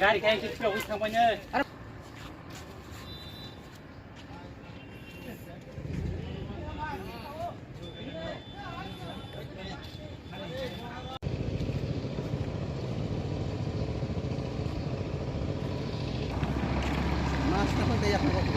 गाड़ी खाई चित्र उस थांबायनो মাছটা তো দেই আপনার কত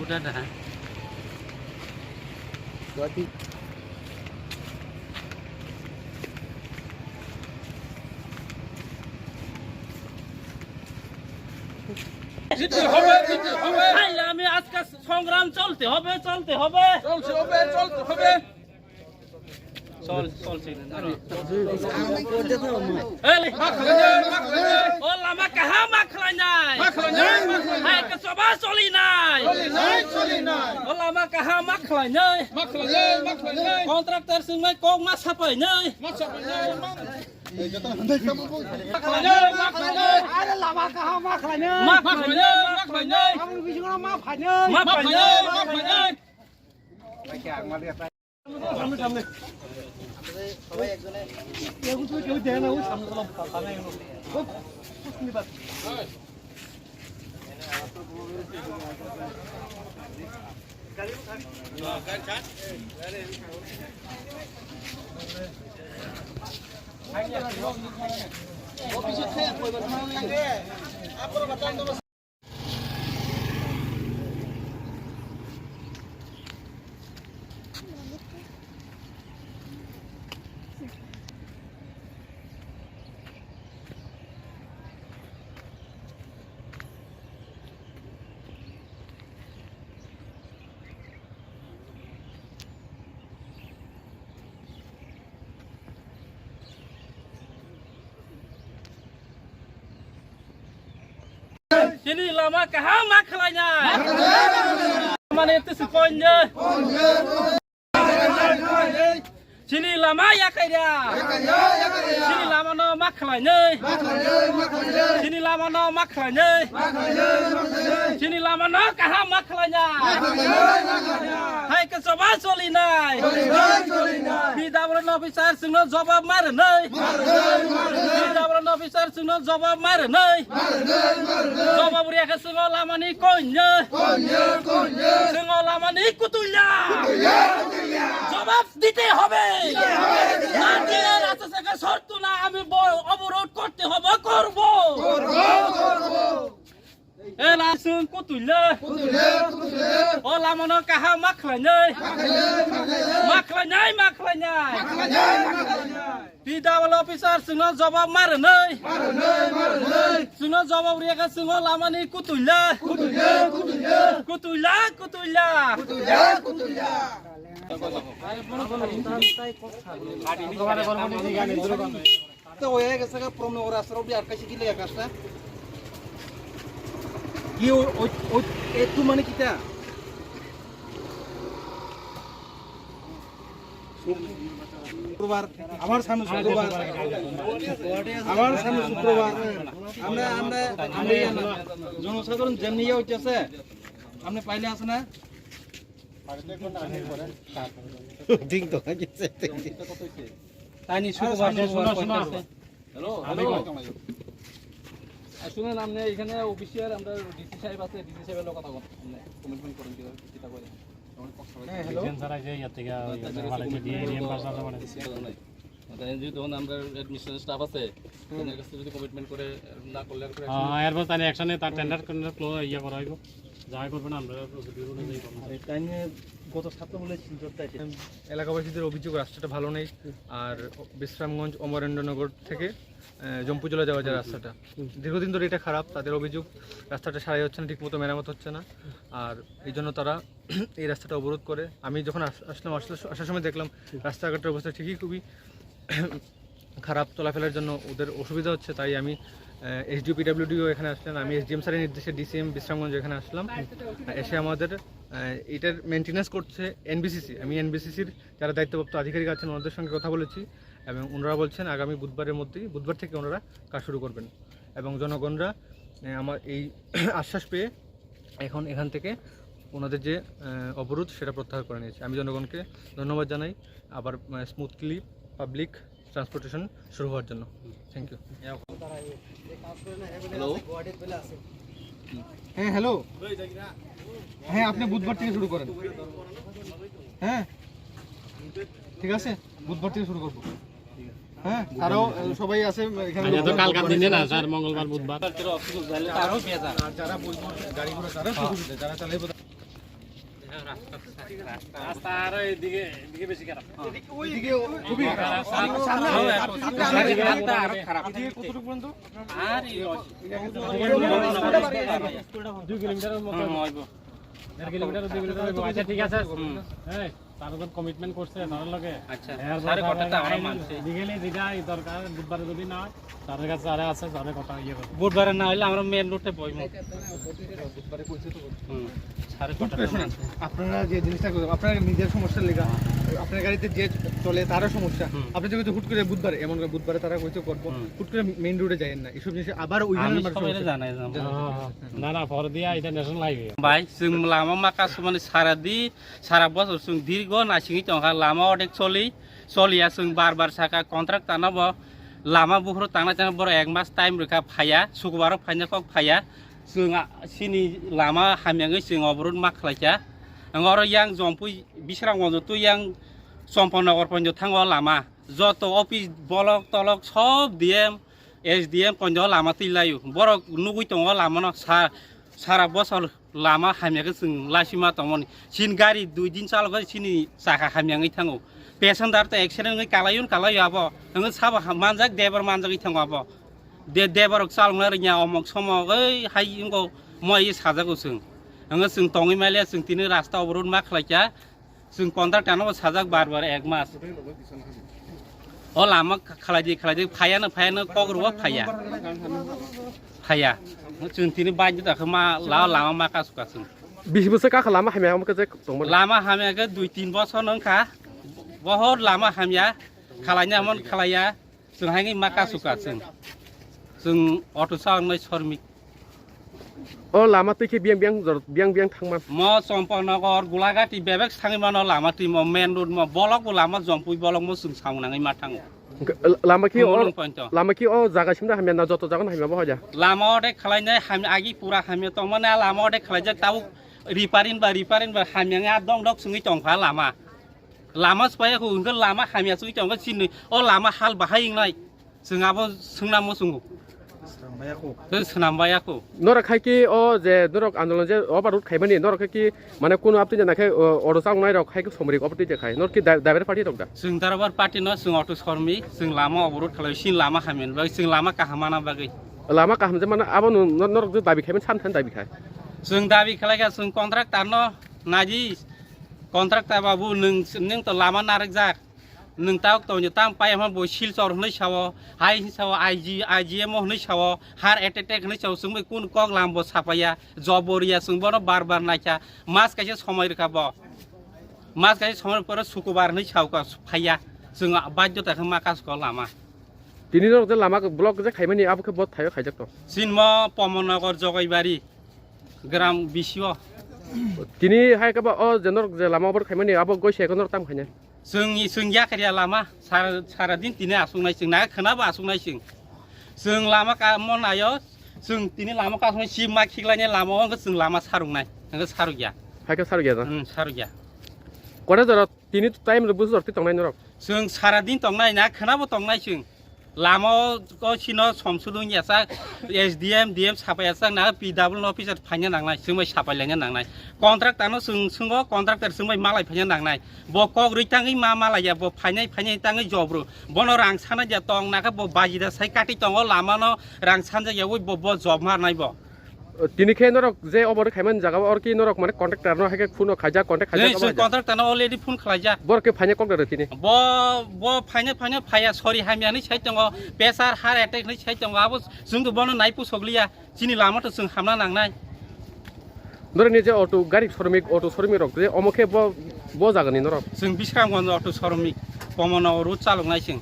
udah dah Jadi জিততে হবে আমি আজকে সংগ্রাম চলতে হবে চল ও লামা কাহা মাখলাই নাই হ্যাঁ কে সবা চলি নাই ও লামা কাহা মাখলাই নাই কন্ট্রাক্টর সিংমাই কক মা সাপাই নাই আরে লামা কাহা মাখলাই নাই মাখলাই নাই আমি বিজুনা মা ফাইনাল সামনে সবাই একজনে কেউ দেয় না ও সামনে সামনে নিবাস অফিসে খেয়ে কইবার লাগে আপনারা বাতান তো Sini lama kaha makhlanya. Mana itu sekonnya. Sini lama ya kaya. Sini lama no makhlanya. Sini lama no makhlanya. Sini lama no kaha makhlanya. Hai ke soba solinai. Bidabran officer sungno jawab marnai. Bidabran officer sungno jawab marnai. Jawab ria sungno lamani konya. Sungno lamani kutunya. জবাব দিতে হবে না দিয়ে রাস্তা থেকে সরতো না আমি অবরোধ করতে হবে করব এ লাসুন কুতুলে ও লামনো কাহা মাখলাইনাই পিডাবল অফিসার সিংহ জবাব মারনাই সিংহ জবাব রিয়াকা সিংহ লামানি কুতুলে তো হয়ে গেছে প্রমন রাস্তার উপরে আটকাইছে কি লাগে কাজটা কি ওই একটু মানে কিটা শুক্রবার আমার সামনে শুক্রবার আমরা জনসাধারণ যেমনি হইতেছে আপনি পাইলে আছে না ঠিক তো তাই নি শুক্রবার হ্যালো শুনেন আপনি এখানে অফিসিয়াল আমরা ডিসি সাহেব আছে ডিসি সাহেবের লোক কথা বলতে আপনি কমিটমেন্ট করেন কি চিন্তা করে হ্যাঁ হ্যালো স্যার আইছে ইয়া থেকে ভালো দিয়ে এরিয়া পাস আছে মানে যদি তখন আমরা অ্যাডমিনিস্ট্রেশন স্টাফ আছে তাদের কাছে যদি কমিটমেন্ট করে না করলে হ্যাঁ এরপর তাই অ্যাকশনে তার টেন্ডার ক্লো ইয়া করা হইব যাই করবেন আমরা প্রসিডিউর অনুযায়ী করব তাই নিয়ে গত সপ্তাহ বলে চিন্তা এলাকাবাসীদের অভিযোগ রাস্তাটা ভালো নেই আর বিশ্রামগঞ্জ অমরেন্দ্রনগর থেকে জম্পুজলা যাওয়া যায় রাস্তাটা দীর্ঘদিন ধরে এটা খারাপ তাদের অভিযোগ রাস্তাটা সারাই হচ্ছে না ঠিকমতো মেরামত হচ্ছে না আর এই জন্য তারা এই রাস্তাটা অবরোধ করে আমি যখন আসার সময় দেখলাম রাস্তাঘাটের অবস্থা ঠিকই খুবই খারাপ চলাফেরার জন্য ওদের অসুবিধা হচ্ছে, তাই আমি এসডিও পিডব্লিউডিও এখানে আসলেন, আমি এসডিএম স্যারের নির্দেশে ডিসিএম বিশ্রামগঞ্জ এখানে আসলাম। এসে আমাদের এটার মেনটেন্যান্স করছে এনবিসিসি। আমি এনবিসিসির যারা দায়িত্বপ্রাপ্ত আধিকারিক আছেন ওনাদের সঙ্গে কথা বলেছি এবং ওনারা বলছেন আগামী বুধবার থেকে ওনারা কাজ শুরু করবেন এবং জনগণরা আমার এই আশ্বাস পেয়ে এখন এখান থেকে ওনাদের যে অবরোধ সেটা প্রত্যাহার করে নিয়েছে। আমি জনগণকে ধন্যবাদ জানাই আবার স্মুথলি পাবলিক ট্রান্সপোর্টেশন শুরু হওয়ার জন্য। Thank you. হ্যাঁ হ্যালো, হ্যাঁ আপনি বুধবার থেকে শুরু করেন। হ্যাঁ ঠিক আছে, বুধবার থেকে শুরু করবো। হ্যাঁ আরও সবাই আছে এখানে, কালকার দিনে না স্যার, মঙ্গলবার বুধবার যারা বলবো গাড়ি ঘোড়া তারা সুবিধা, যারা চালাইবো রাস্তা আর এদিকে বেশি খারাপ, ওইদিকে খুবই খারাপ। কতটুকু পর্যন্ত আর 2 কিলোমিটারের মতো হইব, 1.5 কিলোমিটার 2 কিলোমিটার হইব। আচ্ছা ঠিক আছে, এই তার উপর কমিটমেন্ট করছে তার লগে। আচ্ছা সারে কথাটা আমরা মানছি, দিগেলে যেটা দরকার বুধবারে যদি না হয় তার কাছে আরে আছে, তারে কথা ইয়ে করব। বুধবারে না হইলে আমরা মেন রুটে বইব, বুধবারে কইছে তো। সারে কথাটা মানছি। আপনারা যে জিনিসটা করবেন আপনার নিজের সমস্যার লেগা, আপনার গাড়িতে যে চলে তারও সমস্যা, আপনি যদি হুট করে বুধবারে এমন করে বুধবারে তারা কইছে করব, হুট করে মেইন রোডে যায়েন না, এসব জিনিস আবার ওইখানে সবাইরে জানাই না না ফর দিয়া এটা ন্যাশনাল হাইওয়ে ভাই। जों लामा माखासे माने सारा बছর जों दीर्घ नासिङै दंहा लामा अनेक सलिया जों बार साका कन्ट्राक्ट तानाबो लामा बुहर तांना जाना बर 1 मास टाइम रेखा फाया सुगबार फायना कक फाया जों सिनि लामा हामियाङै जों अबरुन मा खालायजा angor yang जम्पुइ बिस्रांगन तो yang सम्पनगर पन्ज थांगो लामा जत अफिस ब्लक तलक सब डिएम एसडिएम पन्ज लामा तिलायो बर नुगुइ दङ लामा न सारा बছর लामा हामियाखौ जों लासिमा दंमोन सिन गारि 2 दिन चालगो सिनि साखा हामियाङै थाङो पेसेन्जार त एक्सिडेन्ट कालायो आबो नोङो साबा मानजाक देबर मानजाकै थाङो आबो देबर चालनो रिया अमक समक ओइ हाइ इंगो मय साजागो जों नोङो जों दङै माले जों तिनो रास्ता अबरुन मा खालायजा जों कन्ट्राक्ट तानो साजाक बार 1 मास अ लामा खालायदि फायानो कगरुवा फाया जों तिनो बायदि दाखो मा लामा माका सुकासों 20 बोसोर का लामा हामिया हमके जे दंमोन लामा हामियाखौ 2-3 बोसोर नंखा बहुत लामा हामिया खालायनामोन खालाया जोंहाय माका सुकासों जों अट' सालायनाय श्रमिक अ लामा तैखे बियां थांमा म चम्पनगर गुलाघाटी बेबेक्स थाङैमान लामा टिम मेन रोड म बलक लामा जम्पुइ बलक म जों सावनाङै मा थाङो लामा कि अ जागासिम दा हामिया ना जत जागोन हामिया बहजा लामा अटे खालायनाय हामि आगि पुरा हामिया तंमोन लामा अटे खालायजा ताउ रिपारिन बा हामिया दं दक सुङै तंफा लामा सपायाखौ ओंगो लामा हामिया सुङै तंगो सिन अ लामा हाल बाहायनाय जोंहाबो सोंना मोसुङो सोनामबायाखौ नरा खायकि अ जे नरक आन्दोलन जे अबारुत खायमानि नरा खायकि माने कोनो आपति जनाखे अरो सांनाय रक खायकि समरिक अपति जे खाय नरकि दाइबार पार्टी दं दा जों दाराबार पार्टी न जों अट' शर्मी जों लामा अबरुत खालाय सिन लामा हामिन बा जों लामा काहामाना बागै लामा काहाम जे माने आबो नरक जे दाबि खायमोन सानथान दाबि खाय जों दाबि खालायगा जों कन्ट्राक्ट तानो नाजि कन्ट्राक्ट बाबु नों त लामा नारक जा नों ताव तो तां पायमा बय सिलचर हनै सावो हाइ सावो आइजिएम हनै सावो हार एटेक हनै सावो जों कुन कक लामबो साफाया जबरिया जों बनो बार नायखा मास कासे समय रखाब मास कासे समय पर शुक्रबार हनै सावका फाया जों बाध्यताखौ माखासखौ लामा तिनि नरक जे लामा ब्लक जे खायमानि आबोखौ बहुत थायो खायजक तो सिनमा पमनगर जगाइबारी ग्राम बिसियो तिनि हाय का अ जे नरक जे लामा बर खायमानि आबो गयसेको नरक ताम खायने जों याखरिया लामा सारा दिन तिने आसुंनाय जों ना खोनाबो आसुंनाय जों लामा का मनायो जों तिने लामा का आसुंनाय सिमा खिगलायनाय लामायाव जों लामा सारुंनाय नों सारु गया हायका सारु गया सारु गया कोना जरा तिनि टाइम रे बुसर ति तंनाय नरक जों सारा दिन तंनाय ना खोनाबो तंनाय जों लामा को सिनो समसुदुं यासा एसडीएम साफायासा ना पीडब्ल्यू अफिसार फायनो नांनाय जों साफायलायनो नांनाय कन्ट्राक्ट तानो जोंबो कन्ट्राक्टर जों मालाय फायनो नांनाय ब कक रिताङै मा मालाया ब फायनाय ताङै जब्रु बनो रां साना जा तंग नाका ब बाजिदा साइ काटि तंग लामानो रां सानजा यावै ब जब मारनाय ब তিনিখে নরক যে অবর খাইমান জায়গা আর কি নরক মানে কন্ট্রাক্টর ন হাইকে ফোন খাইজা কন্ট্রাক্ট খাইজা जों कन्ट्राक्टारनो अलरेडि फन खालायजा বরকে ফাইনে কন্ট্রাক্টর তিনি ब फाइनो फाया सरि हामियानि साइड दङ प्रेसार हार्ट एटेकनि साइड दङ आबो जोंथ' बनो नायपु सगलिया जिनि लामाथ' जों हामना नांनाय নরে নিজে অটো গাড়ি শ্রমিক রক যে অমুখে ব জাগানি নরক जों बिस्रामगन्ज अट' श्रमिक पमनाव रुट चालुनाय जों